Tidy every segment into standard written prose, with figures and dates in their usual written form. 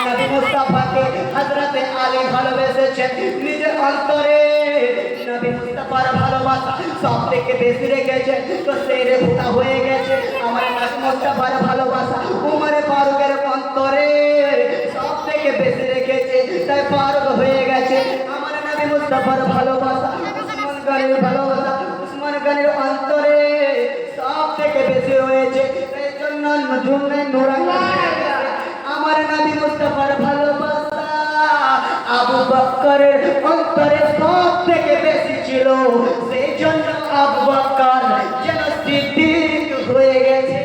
নবী মুস্তাফাকে হযরতে আলী ভালোবেসেছেন নিজের অন্তরে। নবী মুস্তাফার ভালোবাসা সব থেকে বেশি রেখেছে, তো সেরে ভুতা হয়ে গেছে। আমার নবী মুস্তাফার ভালোবাসা উমরে ফারুকের অন্তরে সব থেকে বেশি রেখেছে, তাই ফারুক হয়ে গেছে। আমার নবী মুস্তাফার ভালোবাসা উসমান গনির ভালোবাসা উসমান গনির অন্তরে সব থেকে বেশি হয়েছে, এই জন্য নজুমে নুরানি আমার নবী মুস্তাফার ভালোবাসা আবু বকরের অন্তরে সব থেকে বেশি ছিল, সেই জন্য আবু বকর যেন সিদ্দিক হয়ে গেছে।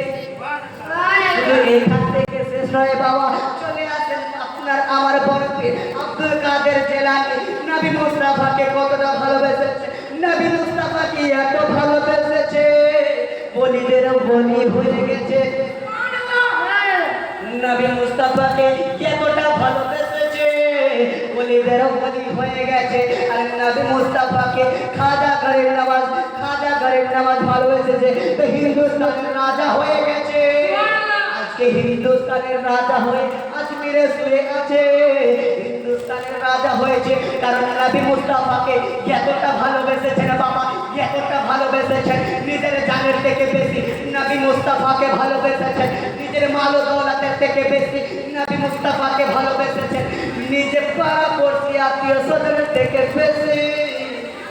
এখান থেকে শেষ নয় বাবা, চলে আসেন আপনার আমার বরফে আব্দুল কাদের জেলানি নবী মুস্তাফাকে কতটা ভালোবেসেছে। নবী মুস্তাফাকে এত ভালোবেসেছে বলিদের বলি হয়ে গেছে। নবী মুস্তাফাকে এতটা ভালোবেসেছে বলিদের বলি হয়ে গেছে। আর নবী মুস্তাফাকে খাজা গরিব নওয়াজ ভালোবেসেছে, তো হিন্দুস্তানের রাজা হয়ে গেছে। আজকে হিন্দুস্তানের রাজা হয়ে আজমিরে শুয়ে আছে, হিন্দুস্তানের রাজা হয়েছে কারণ নবী মুস্তাফাকে এতটা ভালোবেসেছেন বাবা, এতটা ভালোবেসেছেন নিজের জানের থেকে বেশি নবী মুস্তাফাকে ভালোবেসেছেন, নিজের মাল ও দৌলতের থেকে বেশি নবী মুস্তাফাকে ভালোবেসেছেন, নিজে পাড়া পড়শি আত্মীয় স্বজনের থেকে বেশি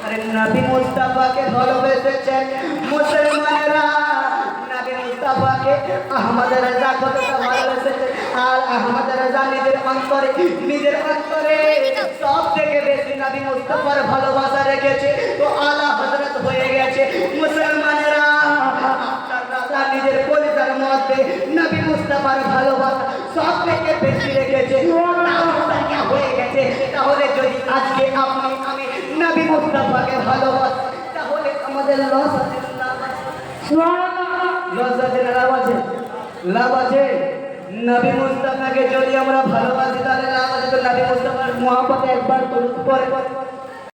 আরে নবী মুস্তাফাকে ভালোবেসেছেন মুসলমানেরা। নবী মুস্তাফাকে আহমদ রাজা কতটা ভালোবেসেছেন, আর আহমদ রাজা নিজের অন্তরে সব থেকে বেশি নবী মুস্তাফার ভালোবাসা রেখেছে, তো আলা হযরত হয়ে গেছে মুসলমানেরা। রাজা নিজের পরিবারের মধ্যে নবী মুস্তাফার ভালোবাসা সব থেকে বেশি রেখেছে, হয়ে গেছে। তাহলে যদি আজকে আপনি আমি নবী মুস্তাফাকে ভালোবাসি, তাহলে আমাদের লস আছে লাভ আছে। নবী মুস্তাফাকে যদি আমরা ভালোবাসি তাহলে লাভ আছে। তো নবী মুস্তাফার মহব্বতে একবার দরুদ পড়ে